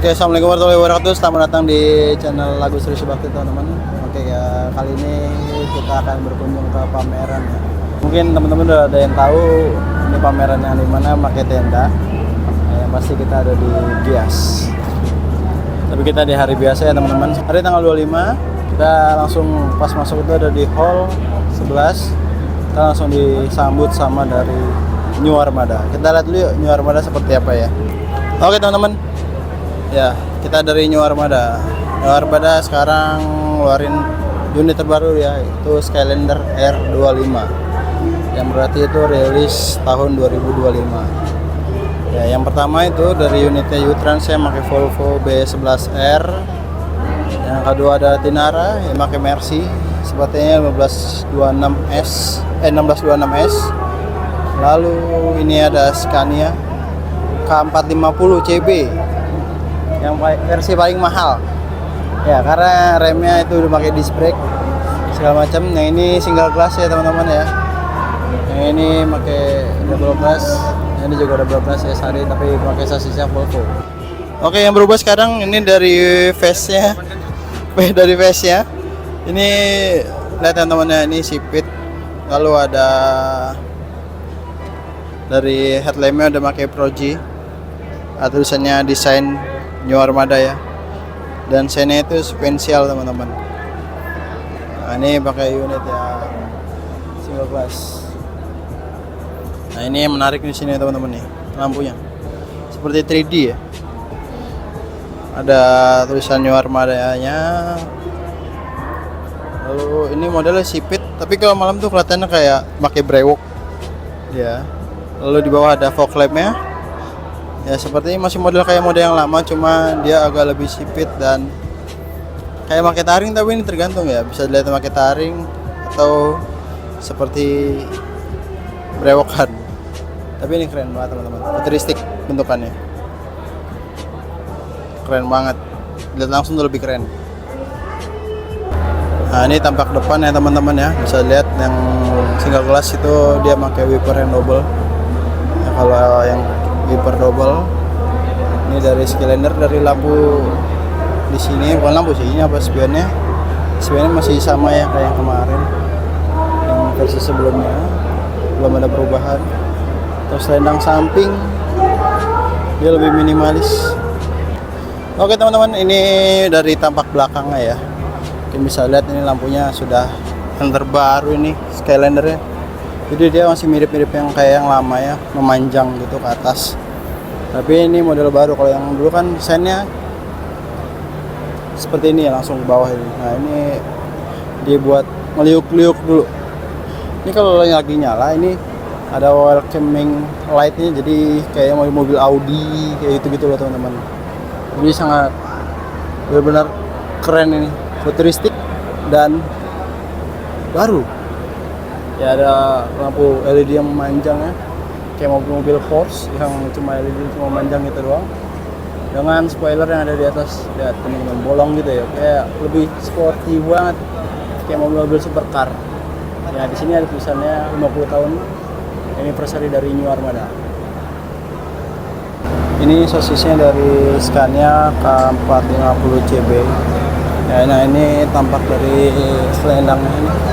Oke, assalamualaikum warahmatullahi wabarakatuh. Selamat datang di channel Lagu Sri Subakti, teman-teman. Oke ya, kali ini kita akan berkunjung ke pameran ya. Mungkin teman-teman udah ada yang tahu ini pameran yang dimana pakai tenda. Yang pasti kita ada di Gias. Tapi kita di hari biasa ya teman-teman. Hari tanggal 25 kita langsung pas masuk itu ada di hall 11. Kita langsung disambut sama dari New Armada. Kita lihat dulu yuk New Armada seperti apa ya. Oke teman-teman. Ya, kita dari New Armada. New Armada sekarang ngeluarin unit terbaru ya, itu Skylander R25. Yang berarti itu rilis tahun 2025. Ya, yang pertama itu dari unitnya U-Trans saya pakai Volvo B11R. Yang kedua ada Tinara yang pakai Mercy, sepertinya 1626S. Lalu ini ada Scania K450 CB yang versi paling mahal ya, karena remnya itu udah pakai disc brake segala macam. Yang ini single glass ya teman-teman ya. Yang ini pakai double glass, ini juga double glass ya hari, tapi pakai sasisnya Volvo. Oke, yang berubah sekarang ini dari face-nya. Dari face-nya ini lihat teman-teman, ini sipit. Lalu ada dari headlampnya udah pakai Proji, tulisannya desain New Armada ya, dan senya itu sequential teman-teman. Nah, ini pakai unit ya single glass. Nah, ini yang menarik di sini teman-teman nih, lampunya seperti 3D ya. Ada tulisan New Armada-nya. Lalu ini modelnya sipit, tapi kalau malam tuh kelihatannya kayak pakai brewok ya. Lalu di bawah ada fog lamp-nya. Ya sepertinya masih model yang lama, cuma dia agak lebih sipit dan kayak pakai taring, tapi ini tergantung ya, bisa dilihat pakai taring atau seperti brewokan. Tapi ini keren banget teman-teman, futuristik bentukannya, keren banget, lihat langsung tuh lebih keren. Nah, ini tampak depan ya teman-teman ya, bisa lihat yang single glass itu dia pakai wiper yang double ya. Kalau yang wiper double ini dari Skylander, dari lampu di sini bukan lampu sih, ini apa spionnya masih sama ya kayak yang kemarin, yang versi sebelumnya, belum ada perubahan. Terus selendang samping dia lebih minimalis. Oke teman-teman, ini dari tampak belakangnya ya, mungkin bisa lihat ini lampunya sudah yang terbaru ini Skylander ya. Jadi dia masih mirip-mirip yang kayak yang lama ya, memanjang gitu ke atas. Tapi ini model baru. Kalau yang dulu kan desainnya seperti ini ya, langsung ke bawah ini. Nah, ini dia buat meliuk-liuk dulu. Ini kalau lagi nyala ini ada welcoming light-nya, jadi kayak mobil Audi kayak gitu-gitu loh teman-teman. Jadi sangat benar-benar keren ini, futuristik dan baru. Ya ada lampu LED yang memanjang ya, kayak mobil Porsche yang cuma LED cuma memanjang gitu doang, dengan spoiler yang ada di atas. Lihat teman-teman, bolong gitu ya, kayak lebih sporty banget, kayak mobil supercar. Ya di sini ada tulisannya 50 tahun anniversary dari New Armada. Ini sosisnya dari Scania K450 CB. Ya, nah ini tampak dari selendangnya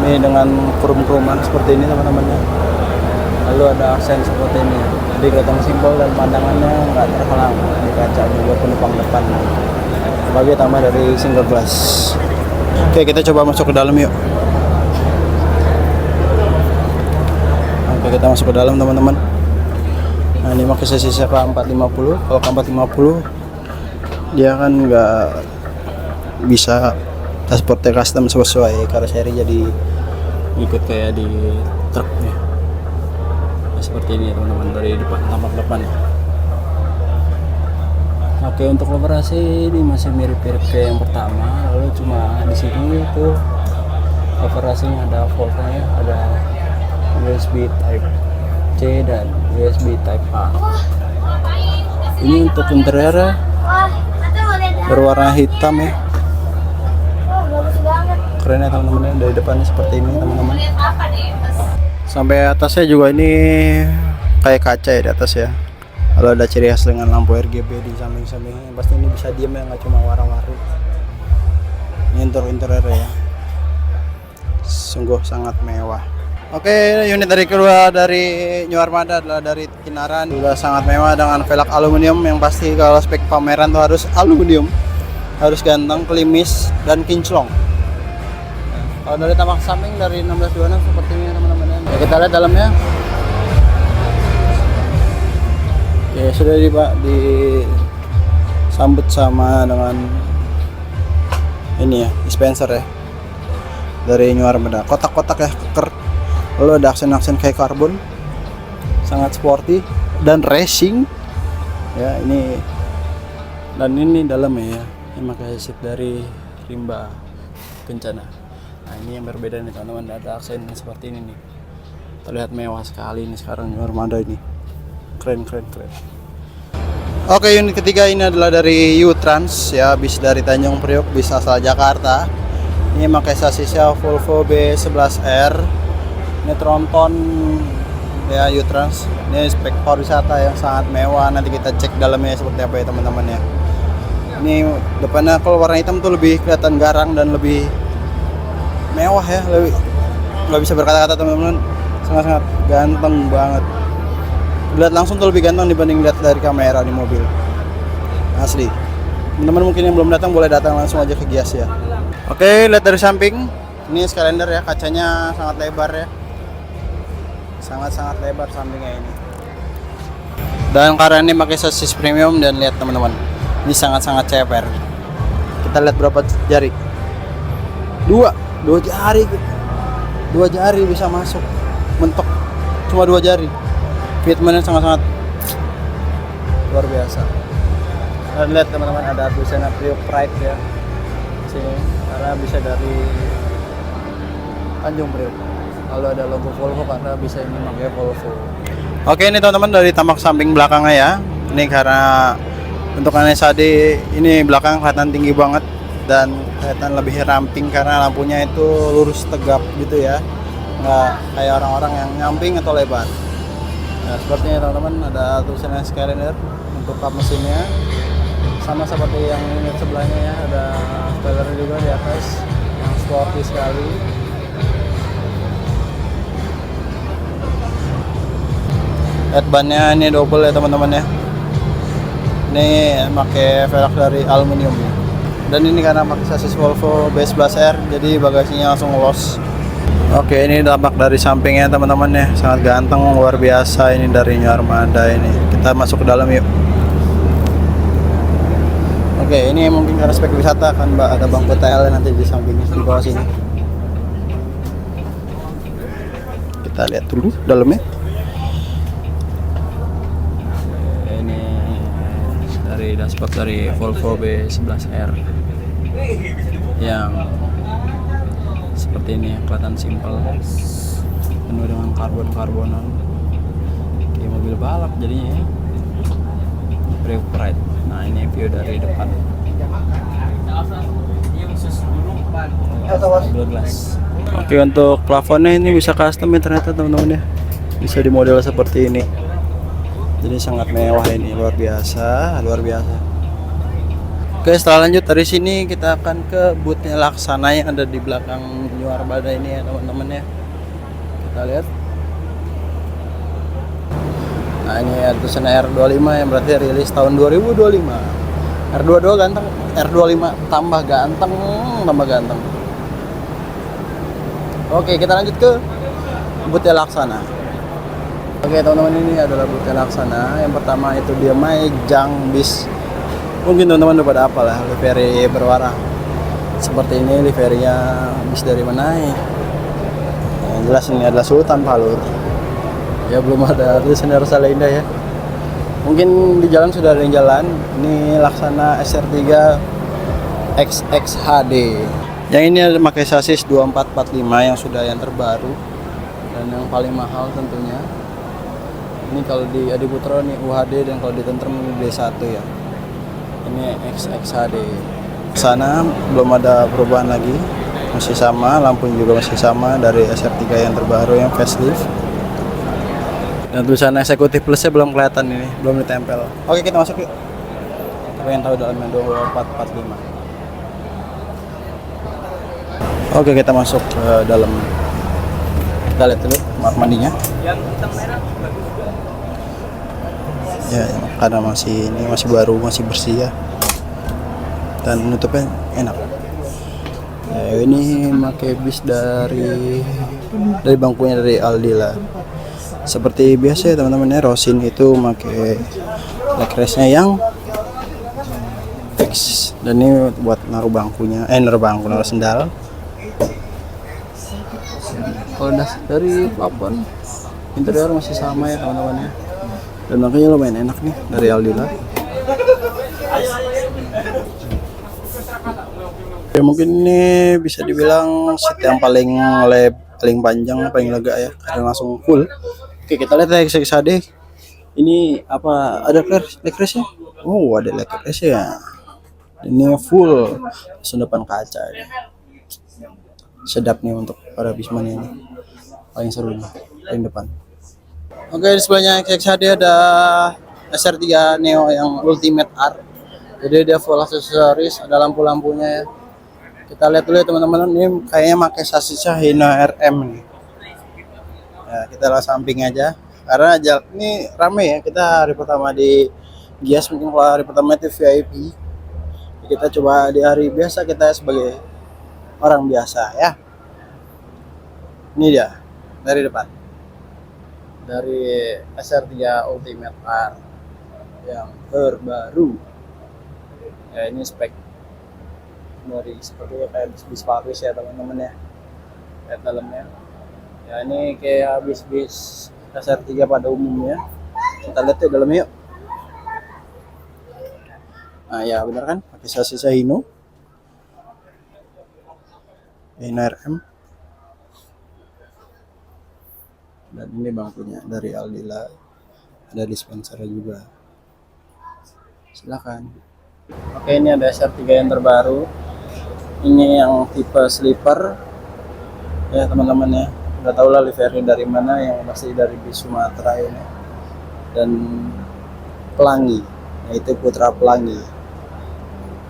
ini dengan krum-kruman seperti ini teman-teman ya. Lalu ada aksen seperti ini, jadi kelihatan simpel dan pandangannya nggak terhalang di kaca juga penumpang depan, sebagai tambah dari single glass. Oke, kita coba masuk ke dalam yuk. Oke, kita masuk ke dalam teman-teman. Nah, ini pakai sasisnya K450. Kalau K450 dia kan nggak bisa transportnya custom sesuai karena seri, jadi ikut kayak di truk ya. Nah, seperti ini ya teman-teman, dari depan, tampak depan ya. Oke, untuk operasi ini masih mirip-mirip kayak yang pertama, lalu cuma di sini itu operasinya ada voltnya, ada USB Type C dan USB Type A. Ini untuk interior berwarna hitam ya. Keren ya teman-teman, dari depannya seperti ini teman-teman. Sampai atasnya juga ini kayak kaca ya di atas ya. Kalau ada ciri khas dengan lampu RGB di samping-sampingnya, pasti ini bisa diem ya, nggak cuma wara-wari. Ini interior ya, sungguh sangat mewah. Oke, unit dari kedua dari New Armada adalah dari Kinaran. Sudah sangat mewah dengan velg aluminium, yang pasti kalau spek pameran tuh harus aluminium, harus ganteng, klimis, dan kinclong. Kalau dari tampak samping dari 1626 seperti ini teman-teman. Ya, kita lihat dalamnya. Oke, sudah disambut sama dengan ini ya, dispenser ya dari New Armada. Kotak-kotak ya, keker. Lalu ada aksen-aksen kayak karbon, sangat sporty dan racing ya. Ini dan ini dalamnya ya, ini pakai seat dari Rimba Kencana. Nah, ini yang berbeda nih teman-teman, ada aksen seperti ini nih, terlihat mewah sekali ini sekarang New Armada ini, keren. Oke, unit ketiga ini adalah dari U-Trans ya, bis dari Tanjung Priok, bis asal Jakarta. Ini pakai sasisnya Volvo B11R. Ini tronton ya, U-Trans. Ini spek pariwisata yang sangat mewah. Nanti kita cek dalamnya seperti apa ya teman-teman ya. Ini depannya kalau warna hitam tuh lebih kelihatan garang dan lebih mewah ya, lebih nggak bisa berkata-kata teman-teman, sangat ganteng banget. Lihat langsung tuh lebih ganteng dibanding lihat dari kamera di mobil, asli. Teman-teman mungkin yang belum datang boleh datang langsung aja ke Gias ya. Oke, lihat dari samping, ini Skylander ya, kacanya sangat lebar ya, sangat lebar sampingnya ini. Dan karena ini pakai sasis premium, dan lihat teman-teman, ini sangat ceper. Kita lihat berapa jari, dua jari bisa masuk, mentok cuma 2 jari. Fitmentnya sangat luar biasa. Dan lihat teman-teman, ada tulisannya Priok Pride ya sini, karena bisa dari Tanjung Priok. Kalau ada logo Volvo karena bisa ini pakai Volvo. Oke, ini teman-teman dari tampak samping belakangnya ya. Ini karena untuk SAD ini belakang kelihatan tinggi banget dan kelihatan lebih ramping karena lampunya itu lurus tegap gitu ya, nggak kayak orang-orang yang nyamping atau lebar. Nah, sepertinya teman-teman ada tulisannya Skylander untuk kap mesinnya, sama seperti yang unit sebelahnya ya, ada spoiler juga di atas yang sporty sekali. Headbandnya ini double ya teman-teman ya, ini pakai velg dari aluminium ya. Dan ini karena pakai sasis Volvo B11R, jadi bagasinya langsung los. Oke, ini tampak dari sampingnya teman-teman ya, sangat ganteng, luar biasa ini dari New Armada ini. Kita masuk ke dalam yuk. Oke, ini mungkin karena spek wisata kan Mbak, ada bangku TL nanti di sampingnya di bawah sini. Kita lihat dulu dalamnya. Ini dari dashboard dari Volvo B11R yang seperti ini, kelihatan simpel, penuh dengan karbon-karbonan kayak mobil balap jadinya ya. Priok Pride. Nah, ini view dari depan. Glass. Oke, untuk plafonnya ini bisa custom ya ternyata teman-teman ya, bisa di model seperti ini, jadi sangat mewah ini, luar biasa. Oke, setelah lanjut dari sini kita akan ke bootnya Laksana yang ada di belakang New Armada ini ya teman-teman ya. Kita lihat. Nah, ini ada tulisan R25 yang berarti rilis tahun 2025. R22 ganteng, R25 tambah ganteng. Oke, kita lanjut ke bootnya Laksana. Oke teman-teman, ini adalah bootnya Laksana. Yang pertama itu dia Maejang bis. Mungkin teman-teman udah pada hafal lah, livery berwarna seperti ini, liverynya bis dari mana ya? Yang jelas ini adalah Sultan Palur. Ya, belum ada tulisan Rosalinda ya. Mungkin di jalan sudah ada yang jalan. Ini Laksana SR3 XX HD. Yang ini ada pakai sasis 2445 yang sudah yang terbaru dan yang paling mahal tentunya. Ini kalau di Adi Putro nih UHD, dan kalau di Tentrem ini D1 ya. Ini XXHD. Sana belum ada perubahan lagi, masih sama, lampu juga masih sama dari SR3 yang terbaru yang facelift. Dan tulisan eksekutif plusnya belum kelihatan ini, belum ditempel. Oke, kita masuk yuk. Kita pengen tahu dalamnya 2445. Oke, kita masuk ke dalam. Kita lihat dulu kamar mandinya. Ya, karena masih baru, masih bersih ya. Dan nutupnya enak. Ya, ini pakai bis dari bangkunya dari Aldila. Seperti biasa ya teman-teman ya, Rosin itu pakai legressnya yang fix. Dan ini buat naruh bangkunya, naruh sendal. Kalau dari plafon interior masih sama ya teman-teman ya. Dan makanya lumayan enak nih dari Aldila. Ya, mungkin ini bisa dibilang seat yang paling panjang, paling lega ya, karena langsung full. Oke, kita lihat ya XXAD. Ini apa, ada legressnya? Oh, ada legressnya. Ini full depan kaca ya. Sedap nih untuk para bisman ini. Paling seru nih, paling depan. Oke, di sebelahnya XXAD ada SR3 Neo yang Ultimate R. Jadi dia full aksesoris, ada lampu-lampunya ya. Kita lihat dulu ya teman-teman, ini kayaknya pakai sasisnya Hino RM nih. Ya, kita lihat samping aja karena ini rame ya. Kita hari pertama di Gias, mungkin kalau hari pertama itu VIP. Kita coba di hari biasa kita sebagai orang biasa ya. Ini dia dari depan, dari SR3 Ultimate R yang terbaru ya. Ini spek dari seperti kayak bis Paris ya teman-teman ya, kayak dalamnya ya. Ini kayak bis SR3 pada umumnya. Kita lihat ya dalamnya yuk. Nah ya benar kan, pakai sasis Hino RM. Dan ini bangkunya dari Aldila, ada dispenser juga. Silakan. Oke, ini ada SR3 yang terbaru. Ini yang tipe sleeper ya teman-teman ya. Udah tau lah livery dari mana, yang pasti dari bis Sumatera ini. Dan pelangi, yaitu Putra Pelangi.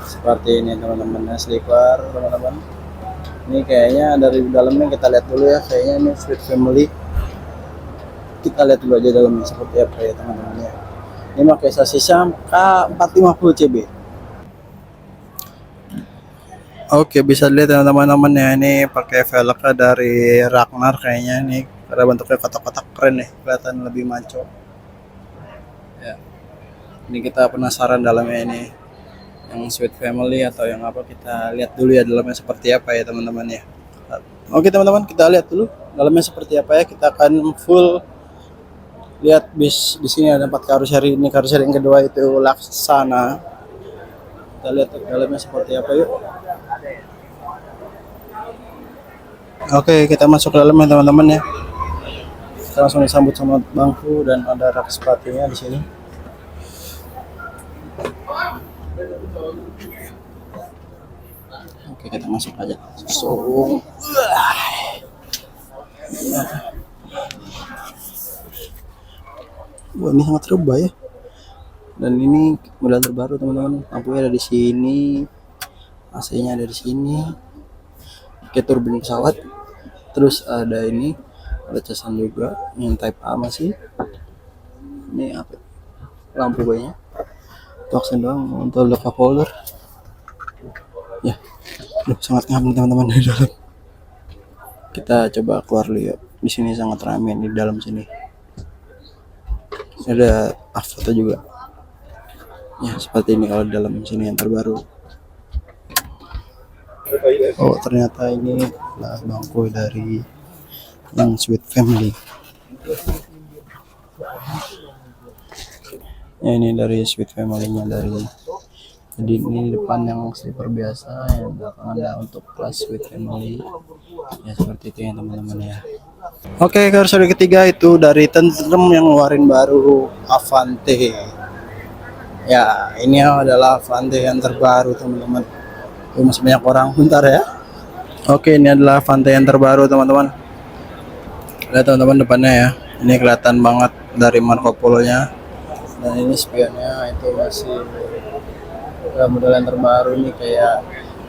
Seperti ini teman-teman ya, sleeper teman-teman. Ini kayaknya dari dalamnya kita lihat dulu ya, kayaknya ini Sweet Family. Kita lihat dulu aja dalamnya seperti apa ya teman-teman ya. Ini pakai sasisnya K450CB. Oke, bisa dilihat teman-teman ya, ini pakai velgnya dari Ragnar kayaknya nih, karena bentuknya kotak-kotak keren nih, kelihatan lebih maco. Ya. Ini kita penasaran dalamnya ini, yang Sweet Family atau yang apa, kita lihat dulu ya dalamnya seperti apa ya teman-teman ya. Oke teman-teman, kita lihat dulu dalamnya seperti apa ya. Kita akan full lihat bis. Di sini ada 4 karoseri. Ini karoseri yang kedua itu Laksana. Kita lihat dalamnya seperti apa yuk. Oke, kita masuk ke dalam ya teman-teman ya. Kita langsung disambut sama bangku dan ada rak sepatunya di sini. Oke, kita masuk aja. Wah, ini sangat rebah ya. Dan ini model terbaru teman-teman. Lampunya ada di sini, AC-nya ada di sini. Oke, turbin pesawat. Terus ada ini, ada casan juga yang type A masih. Ini apa? Lampu banyak. Toxin doang untuk lock holder. Ya, sangat ngam teman-teman di dalam. Kita coba keluar dulu ya. Di sini sangat ramai di dalam sini. Ada foto juga. Ya, seperti ini kalau di dalam sini yang terbaru. Oh, ternyata ini adalah bangku dari yang Sweet Family. Ya, ini dari Sweet Family-nya dari. Jadi ini depan yang sleeper biasa, yang belakang ada untuk kelas Sweet Family. Ya seperti itu ya teman-teman ya. Oke, karseri ketiga itu dari Tentrem yang ngeluarin baru Avante. Ya, ini adalah Avante yang terbaru teman-teman. Masih banyak orang, bentar ya. Oke, ini adalah Avante yang terbaru teman-teman. Lihat teman-teman depannya ya. Ini kelihatan banget dari Marco Polo-nya. Dan ini spionnya itu masih model yang terbaru nih, kayak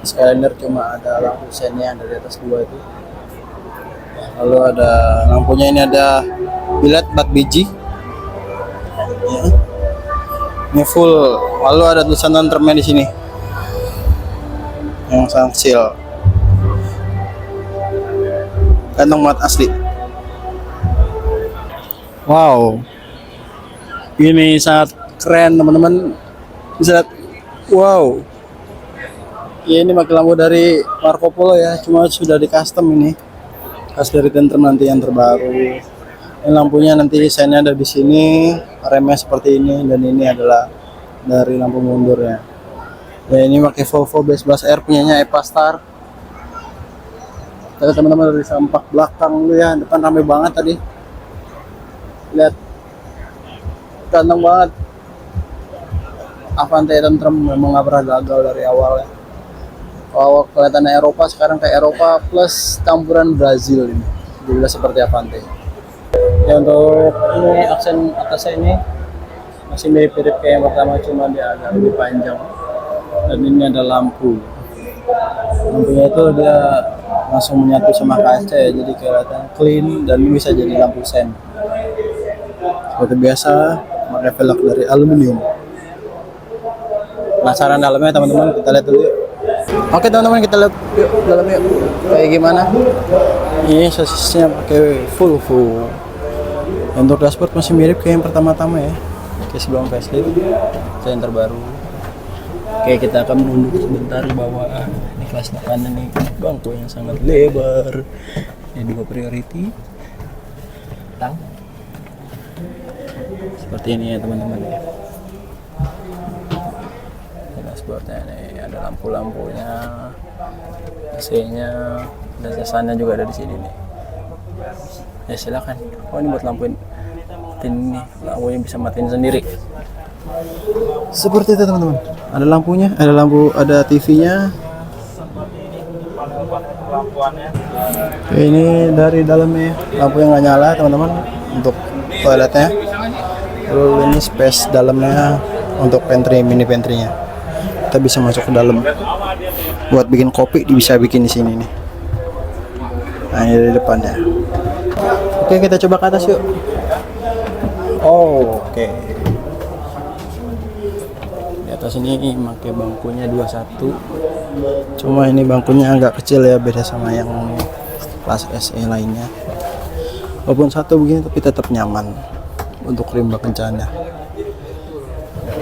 Skyliner cuma ada lampu sennya dari atas dua itu. Lalu ada lampunya, ini ada bilet 4 biji ya. Ini full. Lalu ada tulisan termnya di sini yang sangat kecil, kantong muat asli. Wow, ini sangat keren teman-teman, bisa lihat. Wow ya, ini pakai lampu dari Marco Polo ya, cuma sudah di custom ini, khas dari Tentrem nanti yang terbaru. Ini lampunya nanti desainnya ada di sini, remnya seperti ini, dan ini adalah dari lampu mundur ya. Ya ini pakai Volvo B11R punyanya Epastar. Tapi teman-teman dari sampah belakang dulu ya, depan rame banget tadi. Lihat, ganteng banget. Avante Tentrem memang nggak pernah gagal dari awal ya. Kalau kelihatannya Eropa, sekarang kayak Eropa plus campuran Brazil ini. Jadi seperti Avante. Ya untuk ini aksen atasnya ini masih mirip-mirip kayak yang pertama, cuma dia agak lebih panjang. Dan ini ada lampu. Lampunya itu dia langsung menyatu sama kaca ya, jadi kelihatan clean dan bisa jadi lampu sen. Seperti biasa pakai velg dari aluminium. Penasaran dalamnya teman-teman, kita lihat dulu yuk. Oke teman-teman, kita lihat yuk dalamnya kayak gimana. Ini sasisnya pakai full. Untuk dashboard masih mirip kayak yang pertama-tama ya, kayak sebelum facelift, yang terbaru. Oke, kita akan menunduk sebentar di bawah. Ini kelas 8 nih, bangku yang sangat lebar. Ini 2 priority. Tang. Seperti ini ya teman-teman ya. Dashboardnya nih, ada lampu-lampunya, AC-nya, dan sesannya juga ada di sini nih. Ya silakan. Oh ini buat lampuin, matiin nih, lampunya bisa matiin sendiri. Seperti itu teman-teman. Ada lampunya, ada lampu, ada TV-nya. Oke, ini dari dalamnya, lampu yang nggak nyala teman-teman untuk toiletnya. Lalu ini space dalamnya untuk pantry, mini pantry-nya. Kita bisa masuk ke dalam. Buat bikin kopi bisa bikin di sini nih. Nah ini dari depannya. Oke, kita coba ke atas yuk. Oke. Di atas ini pakai bangkunya 21. Cuma ini bangkunya agak kecil ya, beda sama yang kelas SE lainnya. Walaupun satu begini tapi tetap nyaman untuk rimba kencana.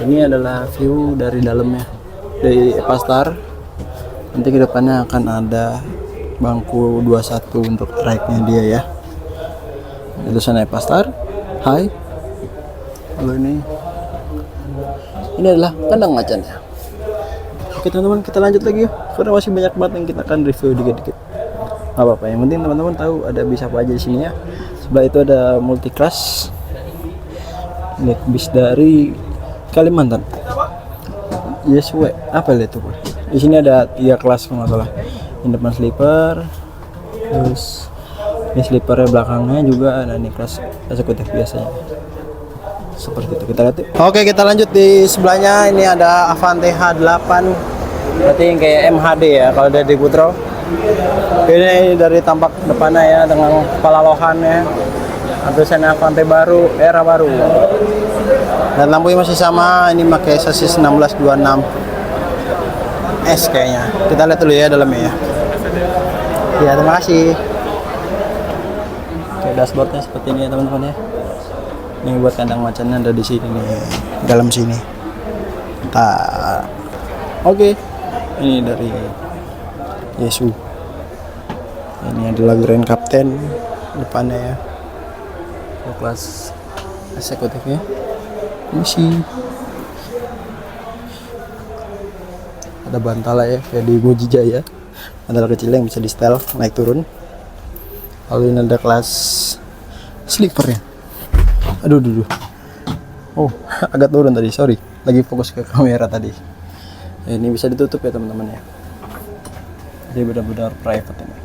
Ini adalah view dari dalamnya dari Epastar. Nanti kedepannya akan ada bangku 21 untuk ride-nya dia ya. Itu sana Epastar. Hai. Lalu ini adalah kandang macannya. Oke teman-teman, kita lanjut lagi yuk, karena masih banyak banget yang kita akan review dikit-dikit. Gak apa-apa, yang penting teman-teman tahu ada bisa apa aja di sini ya. Sebelah itu ada multiclass. Ini bis dari Kalimantan. Yes, apa itu? Di sini ada 3 kelas kalau nggak salah. Ini depan sleeper, terus ini sleepernya belakangnya juga ada nih kelas eksekutif biasanya. Seperti itu, kita lihat yuk. Oke, kita lanjut di sebelahnya. Ini ada Avante H8, berarti yang kayak MHD ya kalau dari Putro. Ini dari tampak depannya ya, dengan kepala lohannya. Tulisannya Avante baru, era baru. Dan lampunya masih sama, ini pakai sasis 1626 S kayaknya. Kita lihat dulu ya dalamnya ya. Ya, terima kasih. Oke, dashboardnya seperti ini ya teman-teman ya. Ini buat kandang macannya ada di sini nih, dalam sini. Oke. Ini dari Yesu. Ini adalah Grand Captain depannya ya. Kelas eksekutifnya. Misi. Ada bantala ya, kayak di Mujijaya. Bantala kecil yang bisa di setel naik turun. Lalu ini ada kelas sleeper ya. Aduh. Oh, agak turun tadi, sorry. Lagi fokus ke kamera tadi. Ini bisa ditutup ya teman-teman ya. Jadi benar-benar private ini.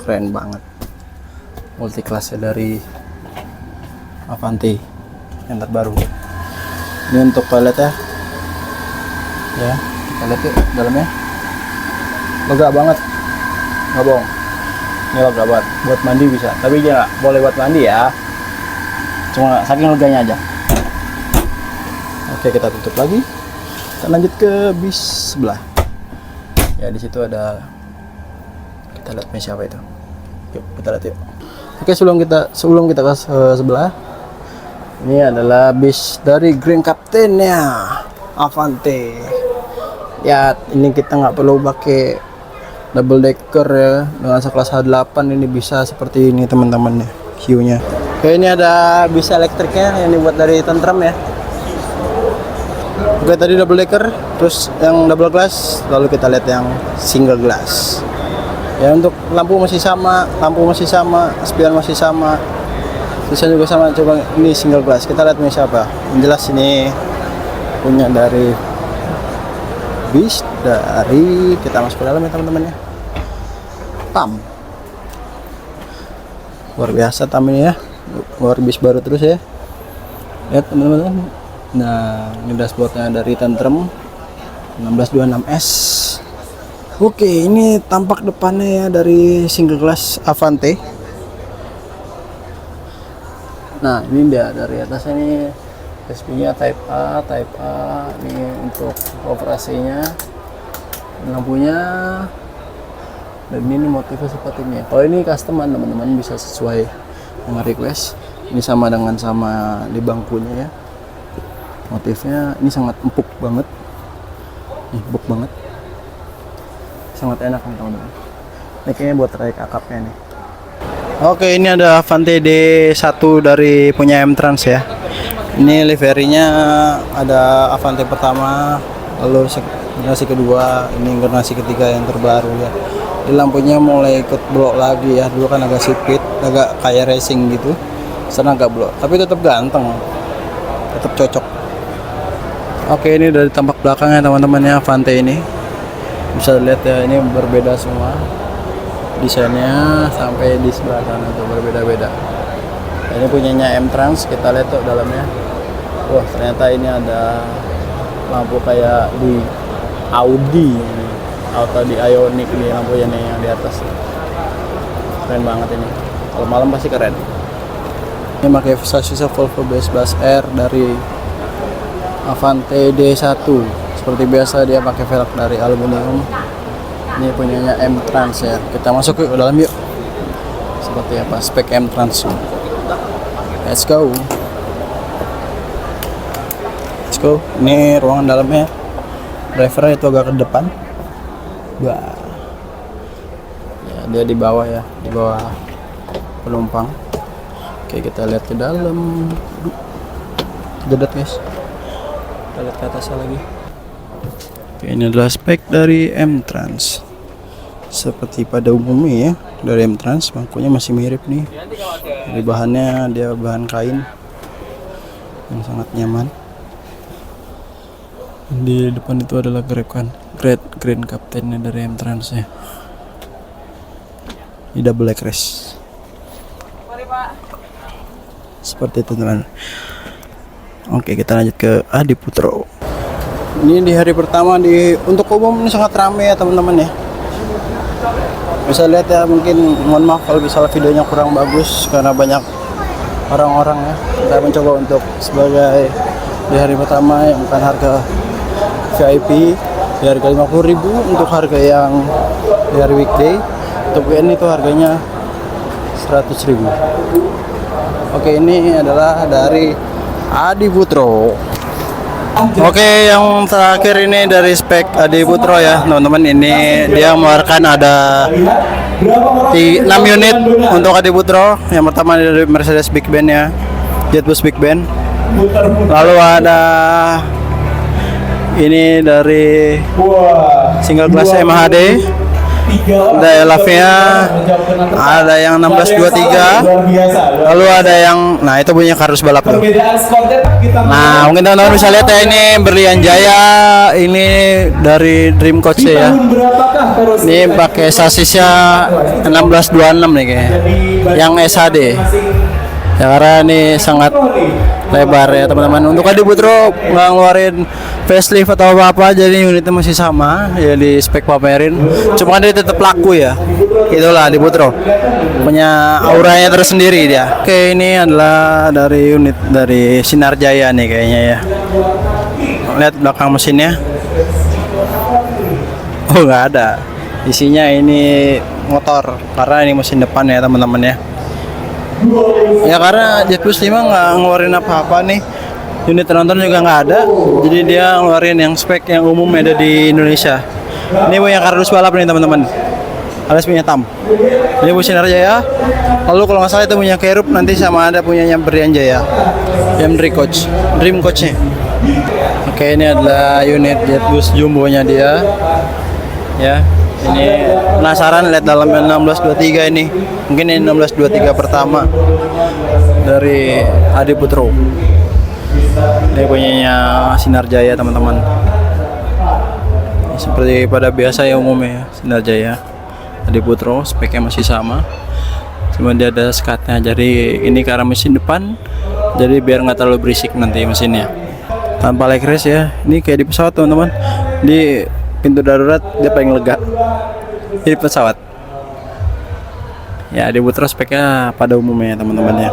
Keren banget. multi class dari Avante yang terbaru. Ini untuk toilet ya. Ya, kita lihat yuk dalamnya. Lega banget, nggak bohong. Ini lega banget, buat mandi bisa. Tapi ya boleh buat mandi ya. Cuma saking leganya aja. Oke, kita tutup lagi. Kita lanjut ke bis sebelah. Ya, di situ ada. Kita lihat mesin apa itu. Yuk, kita lihat yuk. Oke, sebelum kita ke sebelah. Ini adalah bis dari Grand Captain ya, Avante. Ya, ini kita nggak perlu pakai double decker ya, dengan sekelas H8 ini bisa seperti ini teman-teman ya, view-nya. Oke, ini ada bis elektriknya yang dibuat dari Tentrem ya. Oke, tadi double decker, terus yang double glass, lalu kita lihat yang single glass. Ya, untuk lampu masih sama, spion masih sama, bisa juga sama. Coba ini single glass, kita lihat punya siapa. Yang jelas ini punya dari bis dari, kita masuk ke dalam ya teman-teman ya. TAM luar biasa, TAM ini ya, luar bis baru terus ya. Lihat teman-teman. Nah, ini dashboardnya dari Tentrem 1626S. Oke, ini tampak depannya ya dari single glass Avante. Nah, ini dia dari atasnya nih, USB-nya Type A. Ini untuk operasinya, lampunya, dan ini motifnya seperti ini. Kalau ini custom teman-teman, bisa sesuai dengan request. Ini sama dengan di bangkunya ya. Motifnya ini sangat empuk banget, empuk banget, sangat enak nih teman-teman. Ini kayaknya buat trayek akapnya nih. Oke, ini ada Avante D1 dari punya M-Trans ya. Ini liverynya ada Avante pertama, lalu generasi kedua, ini generasi ketiga yang terbaru ya. Di lampunya mulai ikut blok lagi ya. Dulu kan agak sipit, agak kayak racing gitu. Sekarang agak blok, tapi tetap ganteng, tetap cocok. Oke, ini dari tampak belakangnya teman-teman ya, Avante ini. Bisa lihat ya, ini berbeda semua. Desainnya sampai di sebelah sana tuh berbeda-beda. Ini punyanya M-Trans, kita lihat tuh dalamnya. Wah, ternyata ini ada lampu kayak di Audi atau di Ioniq nih, lampunya nih yang di atas. Keren banget ini. Kalau malam pasti keren. Ini pakai sasis Volvo Base R dari Avante D1. Seperti biasa dia pakai velg dari aluminium. Ini punyanya M-Trans ya. Kita masuk ke dalam yuk. Seperti apa spek M-Trans. Let's go. Ini ruangan dalamnya. Drivernya itu agak ke depan. Wah. Ya, dia di bawah ya, di bawah penumpang. Oke, kita lihat ke dalam. Gedet guys. Kita lihat ke atasnya lagi. Oke, ini adalah spek dari M-Trans. Seperti pada umumnya ya, dari M-Trans, bangkunya masih mirip nih. Dari bahannya dia bahan kain yang sangat nyaman. Di depan itu adalah Grand Captain dari M-Trans ya. Ini double leg race. Seperti itu teman. Oke, kita lanjut ke Adiputro. Ini di hari pertama untuk umum ini sangat ramai ya teman-teman ya. Bisa lihat ya, mungkin mohon maaf kalau misalnya videonya kurang bagus karena banyak orang-orang ya. Kita mencoba untuk sebagai di hari pertama yang bukan harga VIP di harga 50.000, untuk harga yang di hari weekday untuk weekend itu harganya 100.000. Oke, ini adalah dari Adiputro. Oke, yang terakhir ini dari spek Adiputro ya teman-teman. Ini dia mengeluarkan ada 6 unit untuk Adiputro. Yang pertama dari Mercedes Big Band ya, Jetbus Big Band. Lalu ada ini dari single glass MHD. Ada elafnya, ada yang 1623, lalu ada yang, nah itu punya kardus balap tuh. Nah mungkin teman-teman bisa lihat ya, ini Berlian Jaya, ini dari Dream Coach ya. Ini pakai sasisnya 1626 nih kayaknya, yang SHD. Ya karena ini sangat lebar ya teman-teman. Untuk Adi Putro nggak ngeluarin facelift atau apa-apa, jadi unitnya masih sama ya di spek pamerin. Cuma dia tetap laku ya. Itulah Adi Putro, punya auranya tersendiri dia. Oke, ini adalah dari unit dari Sinar Jaya nih kayaknya ya. Lihat belakang mesinnya. Oh nggak ada. Isinya ini motor, karena ini mesin depan ya teman-teman ya. Ya karena Jet Plus 5 nggak ngeluarin apa-apa nih, unit penonton juga nggak ada, jadi dia ngeluarin yang spek yang umum ada di Indonesia. Ini punya kardus balap nih teman-teman, alias punya tam. Ini punya Sinar Jaya, lalu kalau nggak salah itu punya Kerup, nanti sama ada punyanya Berlian Jaya, yang Dream Coachnya. Oke, ini adalah unit Jet Plus jumbo-nya dia ya. Ini penasaran lihat dalamnya 1623 ini. Mungkin ini 1623 pertama dari Adi Putro. Ini punyanya Sinar Jaya teman-teman. Seperti pada biasa ya umumnya ya, Sinar Jaya, Adi Putro, speknya masih sama. Cuma dia ada skatnya. Jadi ini karena mesin depan, jadi biar nggak terlalu berisik nanti mesinnya. Tanpa leg race ya. Ini kayak di pesawat teman-teman. Di pintu darurat dia paling lega di pesawat ya. Di Putro speknya pada umumnya teman-teman ya.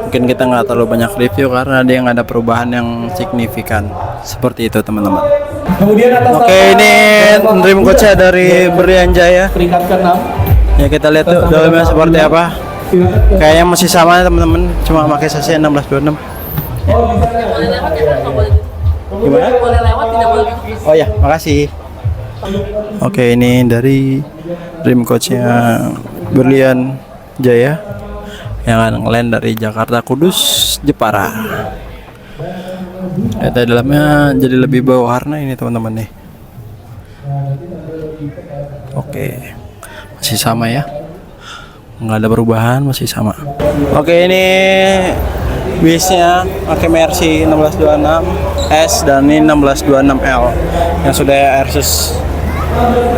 Mungkin kita nggak terlalu banyak review karena dia nggak ada perubahan yang signifikan seperti itu teman-teman. Oke, ini Dream Coach dari Berlian Jaya. Ya kita lihat tuh dalamnya seperti apa. Kayaknya masih sama teman-teman, cuma pakai sasi 1626. Gimana? Oh ya, makasih. Oke, ini dari Dream Coach-nya Berlian Jaya yang akan ngeland dari Jakarta Kudus Jepara. Kita dalamnya jadi lebih berwarna ini teman-teman nih. Oke, masih sama ya, nggak ada perubahan, masih sama. Oke, ini bisnya pakai Mercy 1626S dan ini 1626L yang sudah Airsus.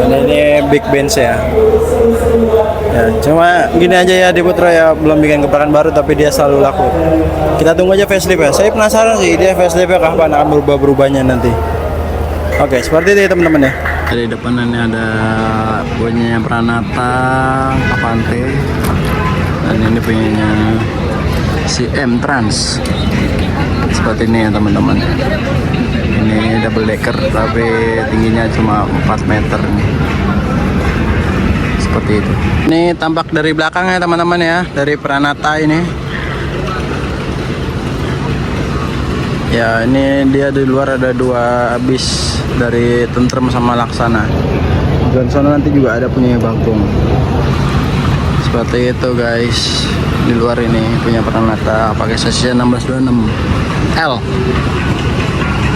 Dan ini big bench ya. Ya, cuma gini aja ya, Adi Putro ya belum bikin kebaran baru, tapi dia selalu laku. Kita tunggu aja facelift ya. Saya penasaran sih dia faceliftnya kapan akan berubah-berubahnya nanti. Oke, seperti itu ya teman-teman ya. Di depannya ada punyanya Pranata, Avante, dan ini punyanya si M Trans. Seperti ini ya teman-teman. Ini double decker tapi tingginya cuma 4 meter nih. Seperti itu. Ini tampak dari belakang ya teman-teman ya, dari Pranata ini. Ya, ini dia di luar ada 2 bis dari Tentrem sama Laksana. Dan sana nanti juga ada punya Bagong. Seperti itu guys. Di luar ini punya Pranata pakai sasisnya 1626L.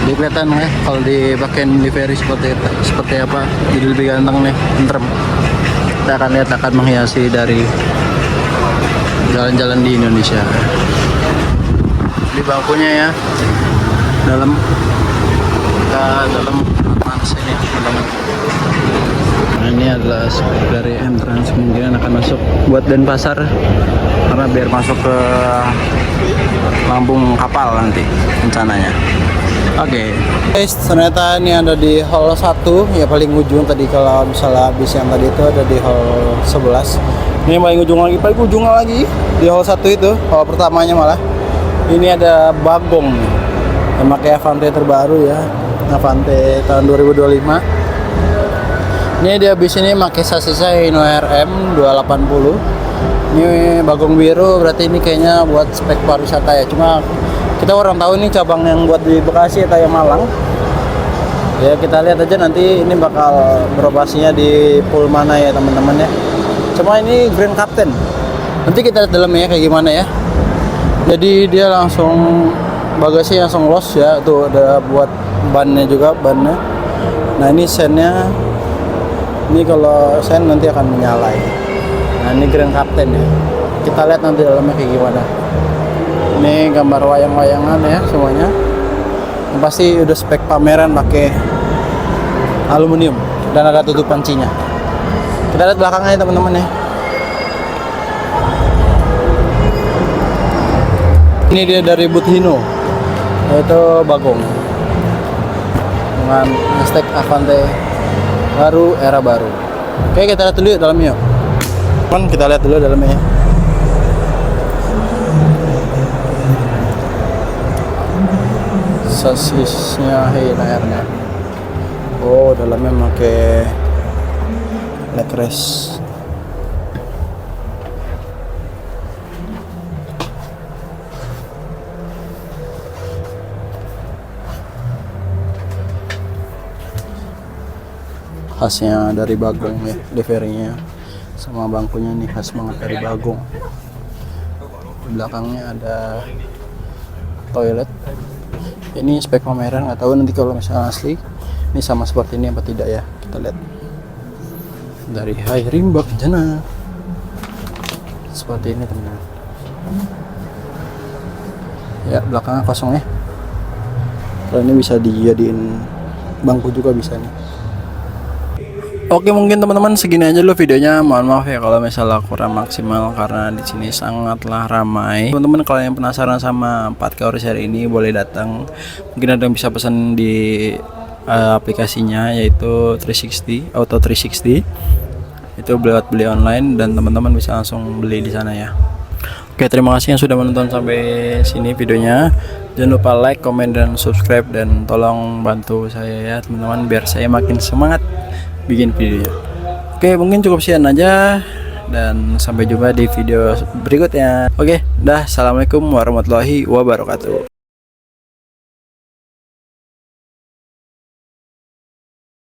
Jadi kelihatan ya kalau dipakai livery seperti apa, jadi lebih ganteng nih Tentrem. Kita akan lihat, akan menghiasi dari jalan-jalan di Indonesia. Di bangkunya ya dalam, kita dalam panas ini teman-teman. Nah, ini adalah spek dari M Trans, kemungkinan akan masuk buat Denpasar karena biar masuk ke lambung kapal nanti rencananya. Oke. Guys, ternyata ini ada di hall 1 ya, paling ujung. Tadi kalau misalnya habis yang tadi itu ada di hall 11. Ini paling ujung lagi di hall 1 itu, hall pertamanya malah. Ini ada Bagong nih, yang pakai Avante terbaru ya, Avante tahun 2025. Ini dia bis ini pakai sasisnya Hino RM 280. Ini Bagong biru, berarti ini kayaknya buat spek pariwisata ya. Cuma kita orang tahu ini cabang yang buat di Bekasi atau yang Malang. Ya kita lihat aja nanti ini bakal beroperasinya di pool mana ya teman-teman ya. Cuma ini Grand Captain. Nanti kita lihat dalamnya kayak gimana ya. Jadi dia langsung bagasi langsung los ya. Tuh ada buat bannya juga, bannya. Nah ini sennya Ini kalau sen nanti akan menyala ini. Nah ini Grand Captain ya. Kita lihat nanti dalamnya kayak gimana. Ini gambar wayang-wayangan ya semuanya. Yang pasti udah spek pameran pakai aluminium dan ada tutup pancinya. Kita lihat belakangnya teman-teman ya. Ini dia dari Buthino, yaitu Bagong dengan hashtag Avante baru era baru. Oke, kita lihat dulu yuk dalamnya yuk. Kita lihat dulu dalamnya ya. Sasisnya Hailer-nya. Oh, dalamnya pakai leg rest. Khasnya dari Bagong ya, liverinya sama bangkunya nih khas banget dari Bagong. Di belakangnya ada toilet. Ini spek pameran, nggak tahu nanti kalau misalnya asli ini sama seperti ini apa tidak ya. Kita lihat dari Hai Rimba Kencana seperti ini teman-teman ya. Belakangnya kosong ya, kalau ini bisa dijadiin bangku juga bisa nih. Oke, mungkin teman-teman segini aja dulu videonya. Mohon maaf ya kalau misalnya kurang maksimal karena di sini sangatlah ramai. Teman-teman kalau yang penasaran sama 4K Orisher ini boleh datang. Mungkin ada yang bisa pesan di aplikasinya yaitu 360 Auto 360. Itu beli online dan teman-teman bisa langsung beli di sana ya. Oke, terima kasih yang sudah menonton sampai sini videonya. Jangan lupa like, komen, dan subscribe, dan tolong bantu saya ya teman-teman biar saya makin semangat bikin videonya. Oke, mungkin cukup sekian aja dan sampai jumpa di video berikutnya. Oke, dah. Assalamualaikum warahmatullahi wabarakatuh.